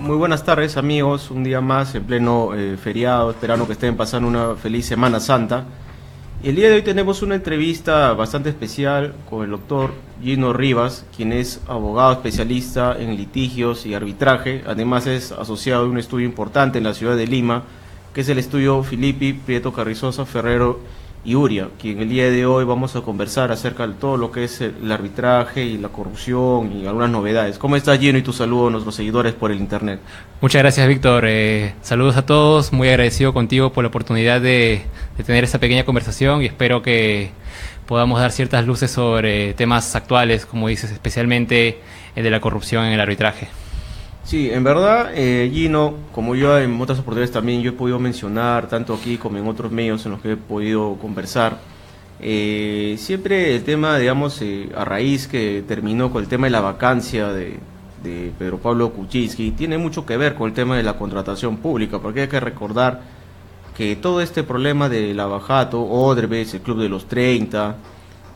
Muy buenas tardes, amigos. Un día más en pleno feriado, esperando que estén pasando una feliz Semana Santa. Y el día de hoy tenemos una entrevista bastante especial con el doctor Gino Rivas, quien es abogado especialista en litigios y arbitraje. Además es asociado a un estudio importante en la ciudad de Lima, que es el estudio Filippi, Prieto, Carrizosa, Ferrero y Uria, quien el día de hoy vamos a conversar acerca de todo lo que es el arbitraje y la corrupción y algunas novedades. ¿Cómo estás, Gino? Y tu saludo a nuestros seguidores por el internet. Muchas gracias, Víctor. Saludos a todos, muy agradecido contigo por la oportunidad de tener esta pequeña conversación y espero que podamos dar ciertas luces sobre temas actuales, como dices, especialmente el de la corrupción en el arbitraje. Sí, en verdad, Gino, como yo en otras oportunidades también yo he podido mencionar, tanto aquí como en otros medios en los que he podido conversar, siempre el tema, digamos, a raíz que terminó con el tema de la vacancia de Pedro Pablo Kuczynski, tiene mucho que ver con el tema de la contratación pública, porque hay que recordar que todo este problema de Lavajato, Odebrecht, el Club de los 30...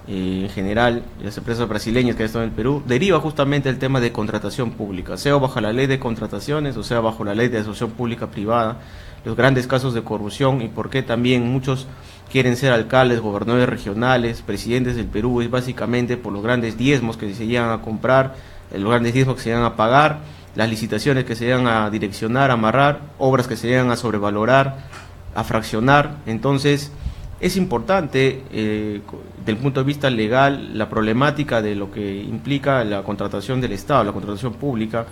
en general, las empresas brasileñas que están en el Perú, deriva justamente el tema de contratación pública, sea bajo la ley de contrataciones o sea bajo la ley de asociación pública privada, los grandes casos de corrupción y por qué también muchos quieren ser alcaldes, gobernadores regionales, presidentes del Perú, es básicamente por los grandes diezmos que se llegan a comprar, los grandes diezmos que se llegan a pagar, las licitaciones que se llegan a direccionar, a amarrar, obras que se llegan a sobrevalorar, a fraccionar. Entonces es importante, desde el punto de vista legal, la problemática de lo que implica la contratación del Estado, la contratación pública,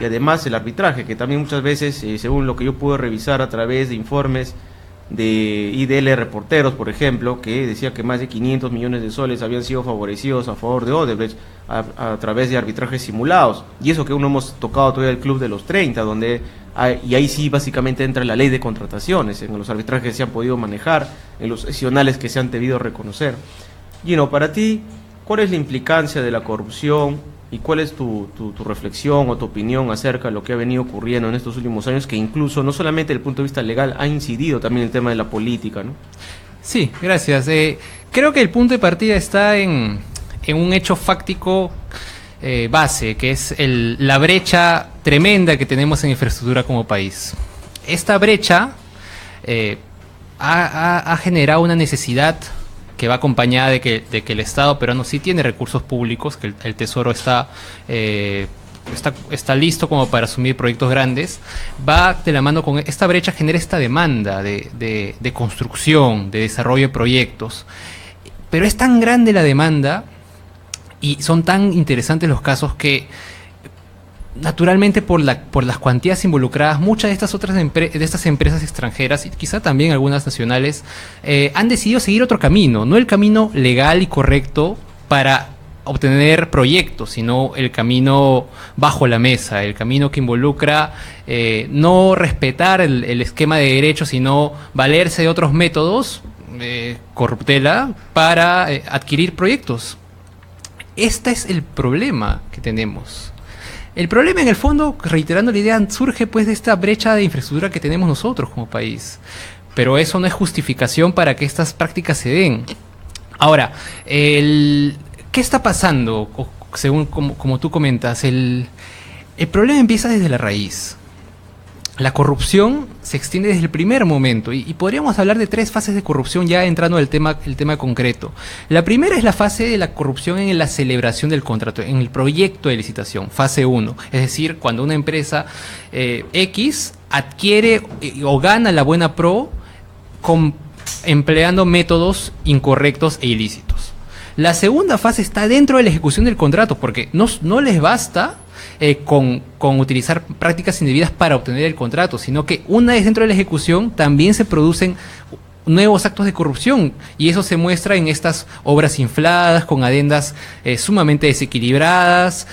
y además el arbitraje, que también muchas veces, según lo que yo pude revisar a través de informes de IDL Reporteros, por ejemplo, que decía que más de 500 millones de soles habían sido favorecidos a favor de Odebrecht a través de arbitrajes simulados, y eso que uno hemos tocado todavía el Club de los 30, donde y ahí sí básicamente entra la ley de contrataciones, en los arbitrajes que se han podido manejar, en los excepcionales que se han debido reconocer. Gino, para ti, ¿cuál es la implicancia de la corrupción y cuál es tu reflexión o tu opinión acerca de lo que ha venido ocurriendo en estos últimos años, que incluso no solamente desde el punto de vista legal ha incidido también el tema de la política, ¿no? Sí, gracias. Creo que el punto de partida está en un hecho fáctico base, que es la brecha tremenda que tenemos en infraestructura como país. Esta brecha ha generado una necesidad que va acompañada de que el Estado peruano sí tiene recursos públicos, que el Tesoro está listo como para asumir proyectos grandes, va de la mano con esta brecha, genera esta demanda de construcción, de desarrollo de proyectos. Pero es tan grande la demanda y son tan interesantes los casos que naturalmente por las cuantías involucradas, muchas de estas empresas extranjeras y quizá también algunas nacionales han decidido seguir otro camino, no el camino legal y correcto para obtener proyectos, sino el camino bajo la mesa, el camino que involucra no respetar el esquema de derecho, sino valerse de otros métodos, corruptela, para adquirir proyectos. Este es el problema que tenemos. El problema en el fondo, reiterando la idea, surge pues de esta brecha de infraestructura que tenemos nosotros como país. Pero eso no es justificación para que estas prácticas se den. Ahora, ¿qué está pasando? Según como tú comentas, el problema empieza desde la raíz. La corrupción se extiende desde el primer momento y podríamos hablar de 3 fases de corrupción ya entrando al tema concreto. La primera es la fase de la corrupción en la celebración del contrato, en el proyecto de licitación, fase 1. Es decir, cuando una empresa X adquiere o gana la buena pro empleando métodos incorrectos e ilícitos. La segunda fase está dentro de la ejecución del contrato, porque no les basta con utilizar prácticas indebidas para obtener el contrato, sino que una vez dentro de la ejecución también se producen nuevos actos de corrupción y eso se muestra en estas obras infladas, con adendas sumamente desequilibradas,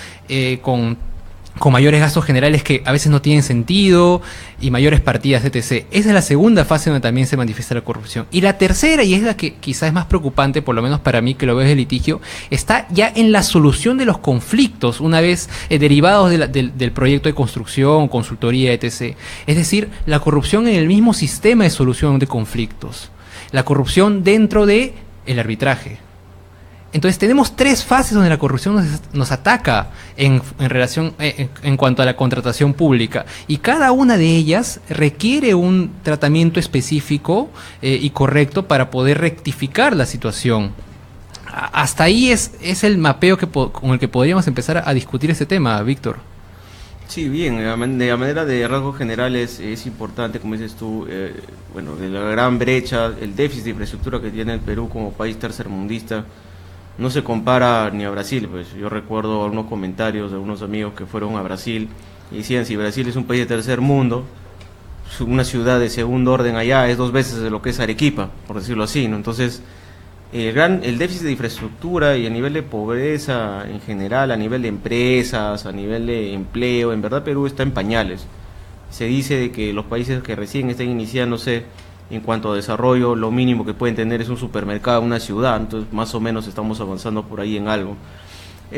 con mayores gastos generales que a veces no tienen sentido y mayores partidas, etc. Esa es la segunda fase donde también se manifiesta la corrupción. Y la tercera, y es la que quizás es más preocupante, por lo menos para mí que lo veo desde el litigio, está ya en la solución de los conflictos, una vez derivados del proyecto de construcción, consultoría, etc. Es decir, la corrupción en el mismo sistema de solución de conflictos. La corrupción dentro del arbitraje. Entonces tenemos tres fases donde la corrupción nos ataca en relación en cuanto a la contratación pública, y cada una de ellas requiere un tratamiento específico y correcto para poder rectificar la situación. Hasta ahí es el mapeo con el que podríamos empezar a discutir este tema, Víctor. Sí, bien, de la manera de rasgos generales es importante, como dices tú, bueno, de la gran brecha, el déficit de infraestructura que tiene el Perú como país tercermundista, no se compara ni a Brasil. Pues yo recuerdo algunos comentarios de algunos amigos que fueron a Brasil y decían, si Brasil es un país de tercer mundo, una ciudad de segundo orden allá es 2 veces de lo que es Arequipa, por decirlo así, ¿no? Entonces, el déficit de infraestructura y a nivel de pobreza en general, a nivel de empresas, a nivel de empleo, en verdad Perú está en pañales. Se dice de que los países que recién están iniciándose en cuanto a desarrollo, lo mínimo que pueden tener es un supermercado, una ciudad, entonces más o menos estamos avanzando por ahí en algo.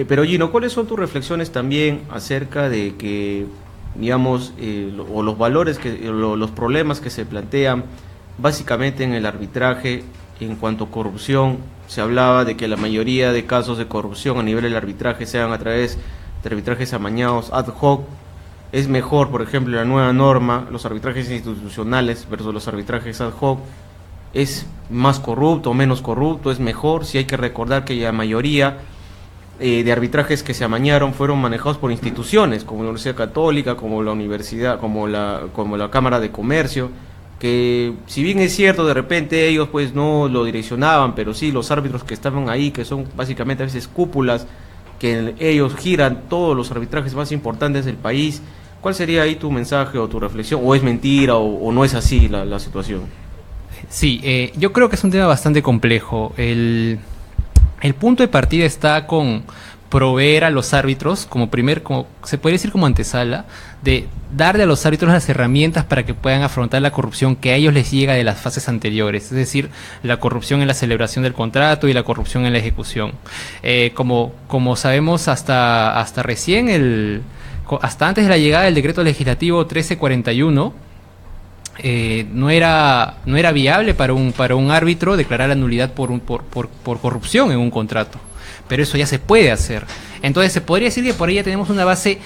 Pero Gino, ¿cuáles son tus reflexiones también acerca de que, digamos, o los valores, los problemas que se plantean básicamente en el arbitraje en cuanto a corrupción? Se hablaba de que la mayoría de casos de corrupción a nivel del arbitraje sean a través de arbitrajes amañados ad hoc. Es mejor, por ejemplo, la nueva norma, los arbitrajes institucionales versus los arbitrajes ad hoc. ¿Es más corrupto o menos corrupto? ¿Es mejor? Si hay que recordar que la mayoría de arbitrajes que se amañaron fueron manejados por instituciones, como la Universidad Católica, como la Universidad, como la Cámara de Comercio, que si bien es cierto, de repente ellos pues no lo direccionaban, pero sí los árbitros que estaban ahí, que son básicamente a veces cúpulas, que ellos giran todos los arbitrajes más importantes del país. ¿Cuál sería ahí tu mensaje o tu reflexión? ¿O es mentira o no es así la situación? Sí, yo creo que es un tema bastante complejo. El punto de partida está con proveer a los árbitros, como se podría decir como antesala, de darle a los árbitros las herramientas para que puedan afrontar la corrupción que a ellos les llega de las fases anteriores, es decir, la corrupción en la celebración del contrato y la corrupción en la ejecución. Como sabemos, hasta antes de la llegada del decreto legislativo 1341, no era viable para un árbitro declarar la nulidad por corrupción en un contrato. Pero eso ya se puede hacer. Entonces se podría decir que por ahí ya tenemos una base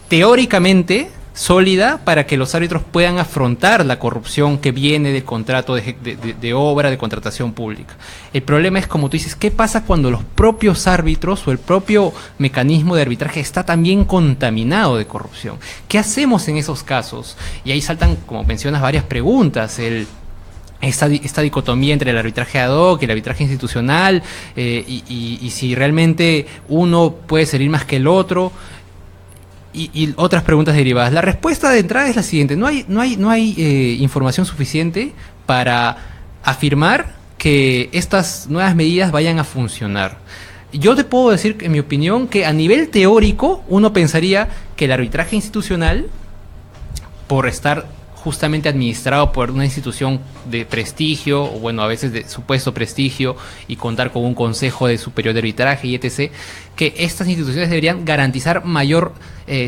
teóricamente sólida para que los árbitros puedan afrontar la corrupción que viene del contrato de obra, de contratación pública. El problema es, como tú dices, ¿qué pasa cuando los propios árbitros o el propio mecanismo de arbitraje está también contaminado de corrupción? ¿Qué hacemos en esos casos? Y ahí saltan, como mencionas, varias preguntas. Esta dicotomía entre el arbitraje ad hoc y el arbitraje institucional, y si realmente uno puede servir más que el otro, y otras preguntas derivadas. La respuesta de entrada es la siguiente: no hay información suficiente para afirmar que estas nuevas medidas vayan a funcionar. Yo te puedo decir, en mi opinión, que a nivel teórico uno pensaría que el arbitraje institucional, por estar justamente administrado por una institución de prestigio, o bueno, a veces de supuesto prestigio, y contar con un consejo de superior de arbitraje y etc., que estas instituciones deberían garantizar mayor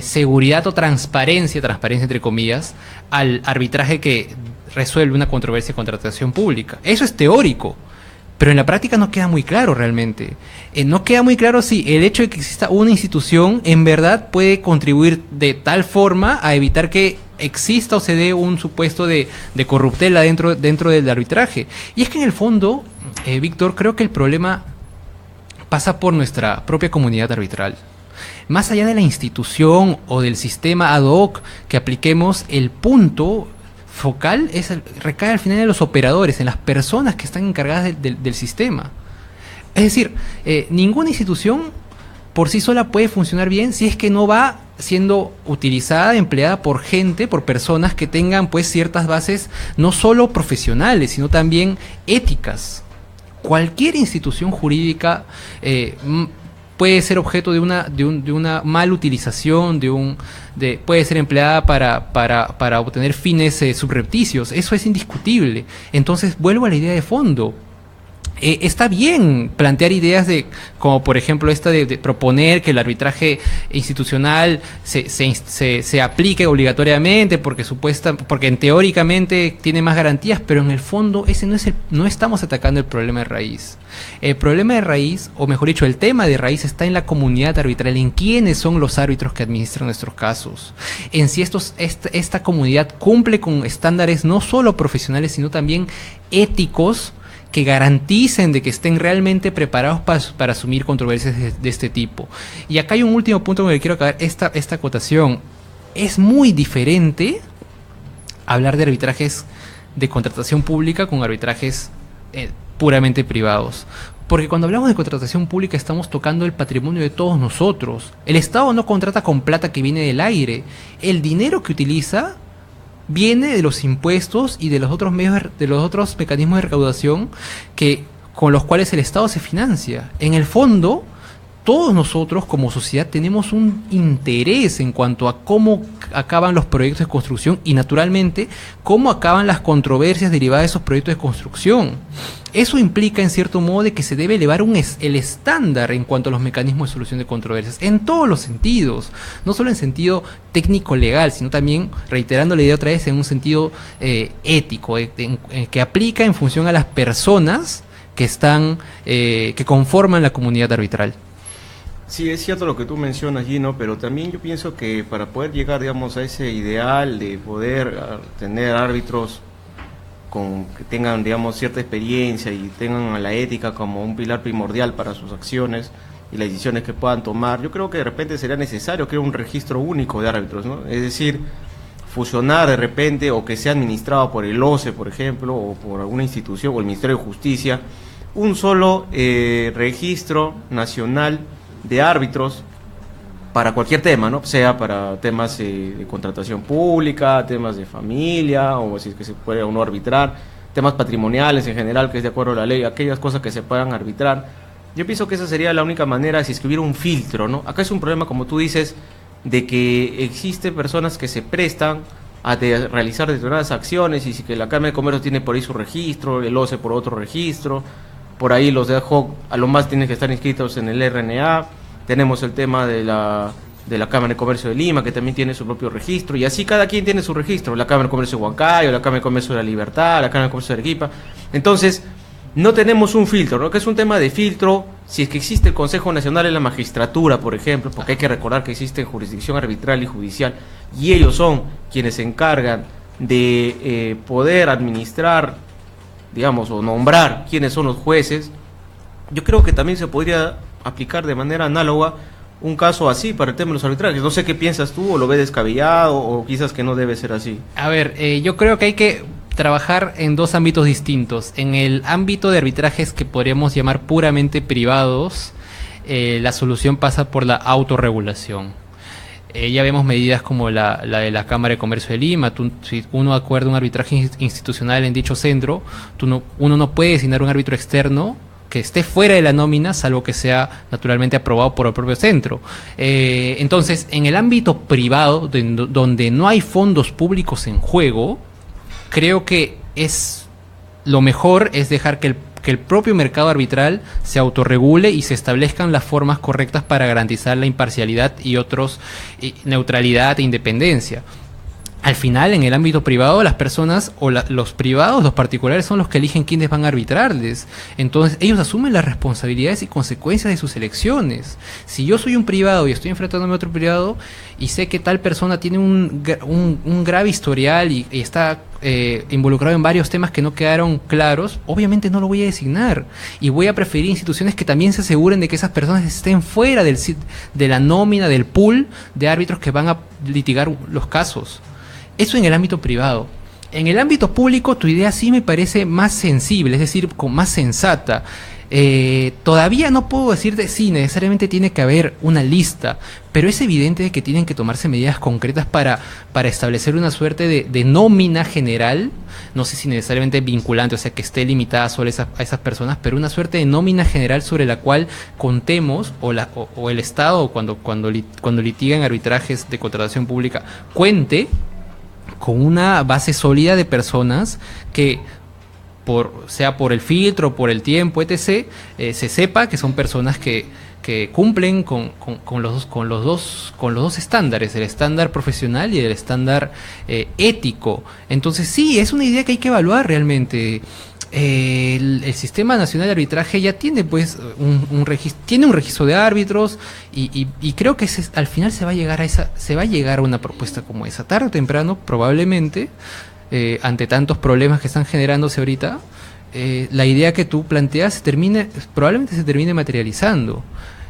seguridad o transparencia entre comillas, al arbitraje que resuelve una controversia de contratación pública. Eso es teórico, pero en la práctica no queda muy claro realmente. No queda muy claro si el hecho de que exista una institución en verdad puede contribuir de tal forma a evitar que exista o se dé un supuesto de corruptela dentro del arbitraje. Y es que en el fondo, Víctor, creo que el problema pasa por nuestra propia comunidad arbitral. Más allá de la institución o del sistema ad hoc que apliquemos, el punto focal recae al final en los operadores, en las personas que están encargadas del sistema. Es decir, ninguna institución por sí sola puede funcionar bien si es que no va siendo utilizada, empleada por personas que tengan pues ciertas bases no solo profesionales, sino también éticas. Cualquier institución jurídica puede ser objeto de una mala utilización, puede ser empleada para obtener fines subrepticios. Eso es indiscutible. Entonces vuelvo a la idea de fondo. Está bien plantear ideas como por ejemplo esta de proponer que el arbitraje institucional se aplique obligatoriamente porque teóricamente tiene más garantías, pero en el fondo ese no estamos atacando el problema de raíz. El problema de raíz, o mejor dicho, el tema de raíz está en la comunidad arbitral, en quiénes son los árbitros que administran nuestros casos, en si esta comunidad cumple con estándares no solo profesionales, sino también éticos, que garanticen de que estén realmente preparados para asumir controversias de este tipo. Y acá hay un último punto con el que quiero acabar esta acotación. Es muy diferente hablar de arbitrajes de contratación pública con arbitrajes puramente privados. Porque cuando hablamos de contratación pública estamos tocando el patrimonio de todos nosotros. El Estado no contrata con plata que viene del aire. El dinero que utiliza viene de los impuestos y de los otros mecanismos de recaudación con los cuales el Estado se financia. En el fondo, todos nosotros como sociedad tenemos un interés en cuanto a cómo acaban los proyectos de construcción y naturalmente cómo acaban las controversias derivadas de esos proyectos de construcción. Eso implica en cierto modo de que se debe elevar el estándar en cuanto a los mecanismos de solución de controversias, en todos los sentidos, no solo en sentido técnico-legal, sino también, reiterando la idea otra vez, en un sentido ético, que aplica en función a las personas que conforman la comunidad arbitral. Sí, es cierto lo que tú mencionas, Gino, pero también yo pienso que para poder llegar, digamos, a ese ideal de poder tener árbitros que tengan, digamos, cierta experiencia y tengan a la ética como un pilar primordial para sus acciones y las decisiones que puedan tomar, yo creo que de repente sería necesario crear un registro único de árbitros, ¿no? Es decir, fusionar de repente o que sea administrado por el OCE, por ejemplo, o por alguna institución o el Ministerio de Justicia, un solo registro nacional de árbitros para cualquier tema, ¿no? Sea para temas de contratación pública, temas de familia, o si es que se puede o no arbitrar, temas patrimoniales en general, que es de acuerdo a la ley, aquellas cosas que se puedan arbitrar. Yo pienso que esa sería la única manera si es que hubiera un filtro, ¿no? Acá es un problema, como tú dices, de que existen personas que se prestan a realizar determinadas acciones y si que la Cámara de Comercio tiene por ahí su registro, el OCE por otro registro, por ahí los de ad hoc a lo más tienen que estar inscritos en el RNA. Tenemos el tema de la Cámara de Comercio de Lima, que también tiene su propio registro, y así cada quien tiene su registro, la Cámara de Comercio de Huancayo, la Cámara de Comercio de La Libertad, la Cámara de Comercio de Arequipa. Entonces, no tenemos un filtro, ¿no? Que es un tema de filtro, si es que existe el Consejo Nacional de la Magistratura, por ejemplo, porque hay que recordar que existe jurisdicción arbitral y judicial, y ellos son quienes se encargan de poder administrar, digamos, o nombrar quiénes son los jueces. Yo creo que también se podría aplicar de manera análoga un caso así para el tema de los arbitrajes. No sé qué piensas tú, o lo ves descabellado, o quizás que no debe ser así. A ver, yo creo que hay que trabajar en dos ámbitos distintos. En el ámbito de arbitrajes que podríamos llamar puramente privados, la solución pasa por la autorregulación. Ya vemos medidas como la de la Cámara de Comercio de Lima. Si uno acuerda un arbitraje institucional en dicho centro, uno no puede designar un árbitro externo que esté fuera de la nómina, salvo que sea naturalmente aprobado por el propio centro. Entonces, en el ámbito privado, donde no hay fondos públicos en juego, creo que lo mejor es dejar que el propio mercado arbitral se autorregule y se establezcan las formas correctas para garantizar la imparcialidad neutralidad e independencia. Al final, en el ámbito privado, las personas o los privados, los particulares, son los que eligen quiénes van a arbitrarles. Entonces, ellos asumen las responsabilidades y consecuencias de sus elecciones. Si yo soy un privado y estoy enfrentándome a otro privado y sé que tal persona tiene un grave historial y está involucrado en varios temas que no quedaron claros, obviamente no lo voy a designar. Y voy a preferir instituciones que también se aseguren de que esas personas estén fuera de la nómina, del pool de árbitros que van a litigar los casos. Eso en el ámbito privado. En el ámbito público tu idea sí me parece más sensible, es decir, más sensata. Todavía no puedo decirte si necesariamente tiene que haber una lista, pero es evidente de que tienen que tomarse medidas concretas para establecer una suerte de nómina general, no sé si necesariamente vinculante, o sea que esté limitada solo a esas personas, pero una suerte de nómina general sobre la cual contemos, o el Estado cuando litiga en arbitrajes de contratación pública, cuente con una base sólida de personas que sea por el filtro, por el tiempo, etc., se sepa que son personas que cumplen con los dos estándares, el estándar profesional y el estándar ético. Entonces sí, es una idea que hay que evaluar realmente. El Sistema Nacional de Arbitraje ya tiene pues un registro de árbitros y creo que al final se va a llegar a una propuesta como esa, tarde o temprano, probablemente, ante tantos problemas que están generándose ahorita. La idea que tú planteas probablemente se termine materializando.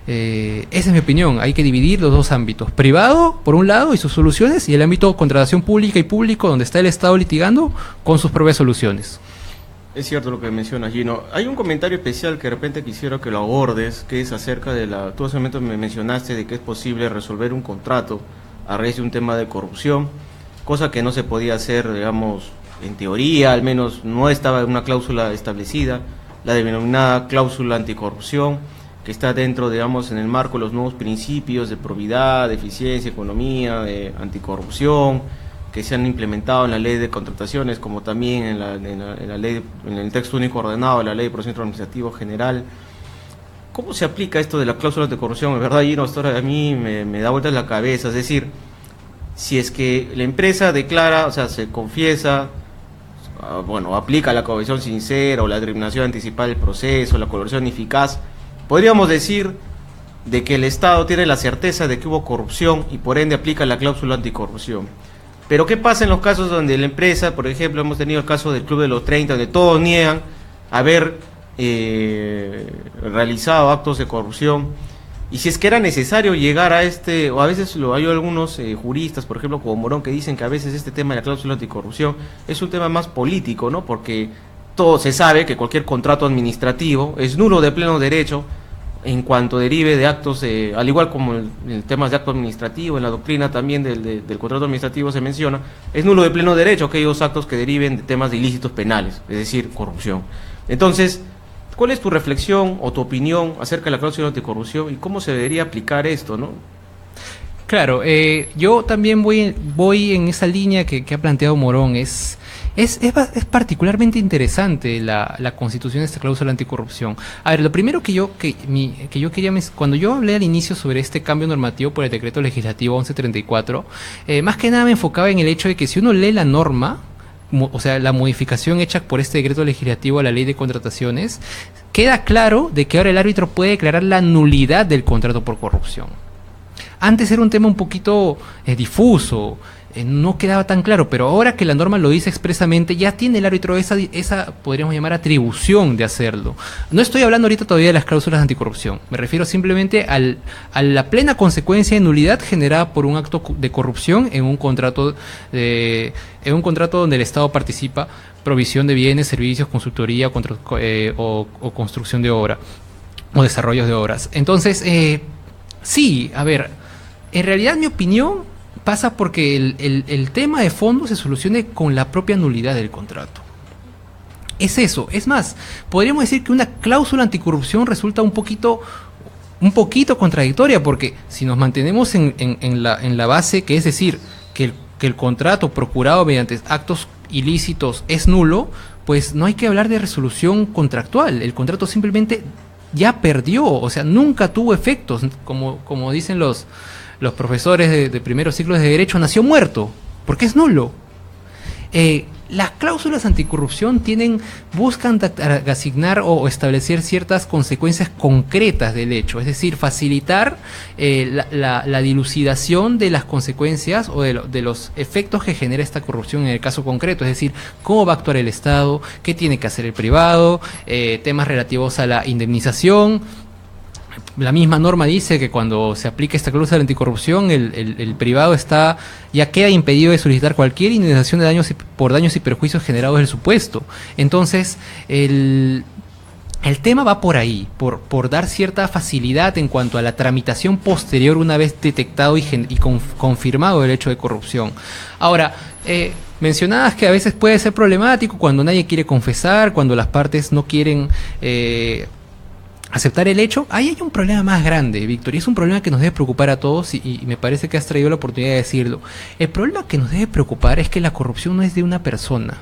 Esa es mi opinión. Hay que dividir los dos ámbitos: privado por un lado y sus soluciones, y el ámbito contratación pública y público, donde está el Estado litigando con sus propias soluciones. Es cierto lo que mencionas, Gino. Hay un comentario especial que de repente quisiera que lo abordes, que es acerca de tú hace un momento me mencionaste de que es posible resolver un contrato a raíz de un tema de corrupción, cosa que no se podía hacer, digamos, en teoría, al menos no estaba una cláusula establecida, la denominada cláusula anticorrupción, que está dentro, digamos, en el marco de los nuevos principios de probidad, de eficiencia, economía, de anticorrupción, que se han implementado en la ley de contrataciones, como también en la ley, en el texto único ordenado de la ley de procedimiento administrativo general. ¿Cómo se aplica esto de la cláusula anticorrupción? En verdad, Gino, a mí me da vueltas la cabeza. Es decir, si es que la empresa declara, o sea, se confiesa, aplica la cooperación sincera o la determinación anticipada del proceso, la colaboración eficaz, podríamos decir de que el Estado tiene la certeza de que hubo corrupción y por ende aplica la cláusula anticorrupción. Pero ¿qué pasa en los casos donde la empresa, por ejemplo, hemos tenido el caso del Club de los 30, donde todos niegan haber realizado actos de corrupción? Y si es que era necesario llegar a o a veces hay algunos juristas, por ejemplo, como Morón, que dicen que a veces este tema de la cláusula anticorrupción es un tema más político, ¿no? Porque todo se sabe que cualquier contrato administrativo es nulo de pleno derecho en cuanto derive de actos, al igual como el tema de acto administrativo, en la doctrina también del contrato administrativo se menciona, es nulo de pleno derecho aquellos actos que deriven de temas de ilícitos penales, es decir, corrupción. Entonces, ¿cuál es tu reflexión o tu opinión acerca de la cláusula anticorrupción y cómo se debería aplicar esto, no? Claro, yo también voy en esa línea que ha planteado Morón. Es particularmente interesante la constitución de esta cláusula anticorrupción. A ver, lo primero que yo quería, cuando yo hablé al inicio sobre este cambio normativo por el decreto legislativo 1134, más que nada me enfocaba en el hecho de que si uno lee la norma, o sea, la modificación hecha por este decreto legislativo a la ley de contrataciones, queda claro de que ahora el árbitro puede declarar la nulidad del contrato por corrupción. Antes era un tema un poquito difuso, no quedaba tan claro, pero ahora que la norma lo dice expresamente, ya tiene el árbitro esa podríamos llamar atribución de hacerlo. No estoy hablando ahorita todavía de las cláusulas anticorrupción, me refiero simplemente a la plena consecuencia de nulidad generada por un acto de corrupción en un contrato donde el Estado participa, provisión de bienes, servicios, consultoría o construcción de obra o desarrollos de obras. Entonces, sí, a ver, en realidad mi opinión pasa porque el tema de fondo se solucione con la propia nulidad del contrato. Es eso. Es más, podríamos decir que una cláusula anticorrupción resulta un poquito contradictoria, porque si nos mantenemos en la base, que es decir, que el contrato procurado mediante actos ilícitos es nulo, pues no hay que hablar de resolución contractual. El contrato simplemente ya perdió, o sea, nunca tuvo efectos, como dicen los profesores de primeros ciclos de Derecho, nació muerto, porque es nulo. Las cláusulas anticorrupción buscan asignar o establecer ciertas consecuencias concretas del hecho, es decir, facilitar la dilucidación de las consecuencias o de los efectos que genera esta corrupción en el caso concreto, es decir, cómo va a actuar el Estado, qué tiene que hacer el privado, temas relativos a la indemnización. La misma norma dice que cuando se aplica esta cláusula de anticorrupción, el privado ya queda impedido de solicitar cualquier indemnización por daños y perjuicios generados del supuesto. Entonces, el tema va por ahí, por dar cierta facilidad en cuanto a la tramitación posterior una vez detectado y confirmado el hecho de corrupción. Ahora, mencionabas que a veces puede ser problemático cuando nadie quiere confesar, cuando las partes no quieren aceptar el hecho. Ahí hay un problema más grande, Víctor, y es un problema que nos debe preocupar a todos, y me parece que has traído la oportunidad de decirlo. El problema que nos debe preocupar es que la corrupción no es de una persona.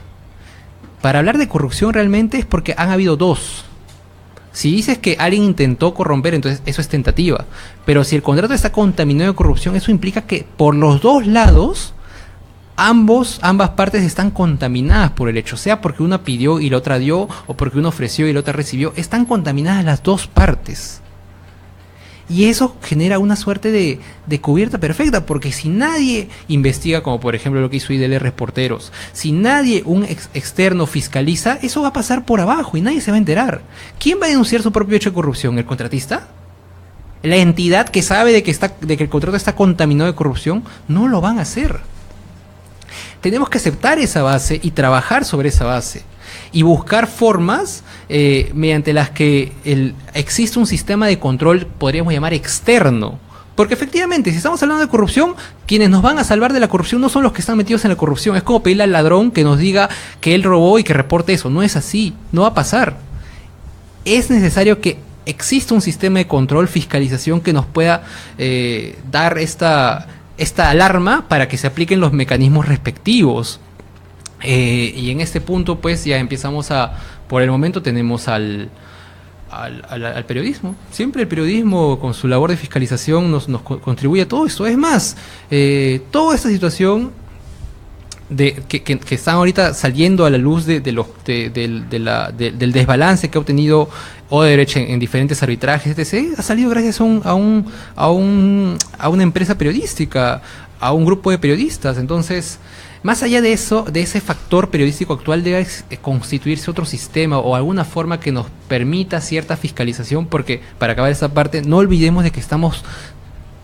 Para hablar de corrupción realmente es porque han habido dos. Si dices que alguien intentó corromper, entonces eso es tentativa. Pero si el contrato está contaminado de corrupción, eso implica que por los dos lados, ambas partes están contaminadas por el hecho. Sea porque una pidió y la otra dio, o porque una ofreció y la otra recibió. Están contaminadas las dos partes. Y eso genera una suerte de cubierta perfecta, porque si nadie investiga, como por ejemplo lo que hizo IDL Reporteros, si nadie, un externo fiscaliza, eso va a pasar por abajo y nadie se va a enterar. ¿Quién va a denunciar su propio hecho de corrupción? ¿El contratista? ¿La entidad que sabe de que el contrato está contaminado de corrupción? No lo van a hacer. Tenemos que aceptar esa base y trabajar sobre esa base. Y buscar formas mediante las que existe un sistema de control, podríamos llamar externo. Porque efectivamente, si estamos hablando de corrupción, quienes nos van a salvar de la corrupción no son los que están metidos en la corrupción. Es como pedirle al ladrón que nos diga que él robó y que reporte eso. No es así, no va a pasar. Es necesario que exista un sistema de control, fiscalización que nos pueda dar esta alarma para que se apliquen los mecanismos respectivos. Y en este punto pues ya empezamos por el momento tenemos al periodismo. Siempre el periodismo con su labor de fiscalización nos contribuye a todo esto. Es más, toda esta situación que están ahorita saliendo a la luz del desbalance que ha obtenido Odebrecht en diferentes arbitrajes, etc., ha salido gracias a una empresa periodística, a un grupo de periodistas. Entonces, más allá de eso, de ese factor periodístico actual, debe constituirse otro sistema o alguna forma que nos permita cierta fiscalización, porque, para acabar esta parte, no olvidemos de que estamos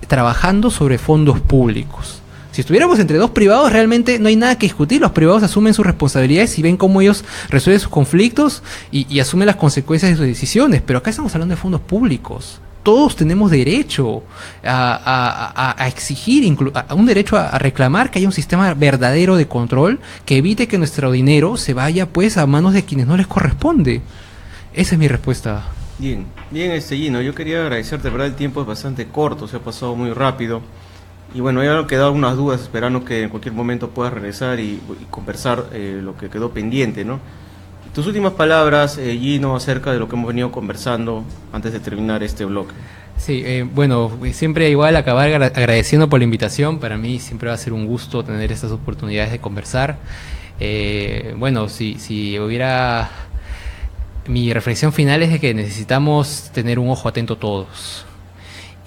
trabajando sobre fondos públicos. Si estuviéramos entre dos privados, realmente no hay nada que discutir. Los privados asumen sus responsabilidades y ven cómo ellos resuelven sus conflictos y asumen las consecuencias de sus decisiones. Pero acá estamos hablando de fondos públicos. Todos tenemos derecho a exigir, un derecho a reclamar que haya un sistema verdadero de control que evite que nuestro dinero se vaya pues a manos de quienes no les corresponde. Esa es mi respuesta. Bien, Gino, yo quería agradecerte, ¿verdad? El tiempo es bastante corto, se ha pasado muy rápido. Y bueno, ya han quedado algunas dudas, esperando que en cualquier momento puedas regresar y conversar lo que quedó pendiente, ¿no? Tus últimas palabras, Gino, acerca de lo que hemos venido conversando antes de terminar este bloque. Sí, bueno, siempre igual acabar agradeciendo por la invitación. Para mí siempre va a ser un gusto tener estas oportunidades de conversar. Bueno, si hubiera... Mi reflexión final es de que necesitamos tener un ojo atento todos.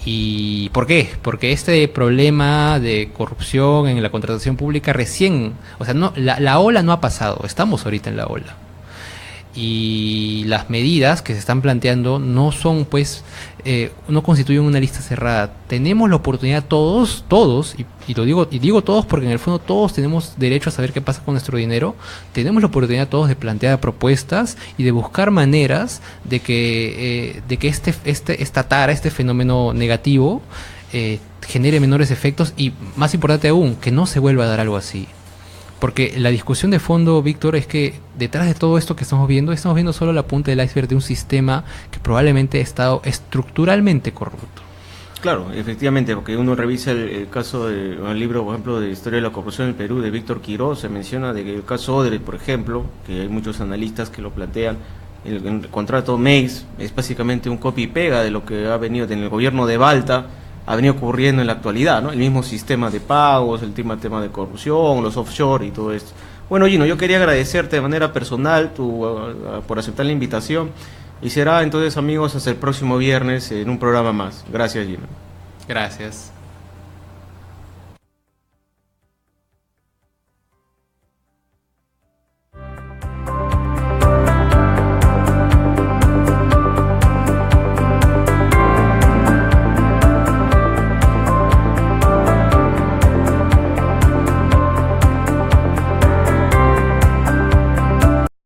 ¿Y por qué? Porque este problema de corrupción en la contratación pública recién... O sea, no, la ola no ha pasado, estamos ahorita en la ola. Y las medidas que se están planteando no son, pues, no constituyen una lista cerrada. Tenemos la oportunidad todos, y digo todos porque en el fondo todos tenemos derecho a saber qué pasa con nuestro dinero. Tenemos la oportunidad todos de plantear propuestas y de buscar maneras de que este fenómeno negativo genere menores efectos y, más importante aún, que no se vuelva a dar algo así. Porque la discusión de fondo, Víctor, es que detrás de todo esto que estamos viendo solo la punta del iceberg de un sistema que probablemente ha estado estructuralmente corrupto. Claro, efectivamente, porque uno revisa el caso de un libro, por ejemplo, de Historia de la Corrupción en el Perú, de Víctor Quiroz, se menciona de que el caso Odebrecht, por ejemplo, que hay muchos analistas que lo plantean, el contrato MEIS es básicamente un copy y pega de lo que ha venido en el gobierno de Balta, ha venido ocurriendo en la actualidad, ¿no? El mismo sistema de pagos, el tema de corrupción, los offshore y todo esto. Bueno, Gino, yo quería agradecerte de manera personal por aceptar la invitación y será entonces, amigos, hasta el próximo viernes en un programa más. Gracias, Gino. Gracias.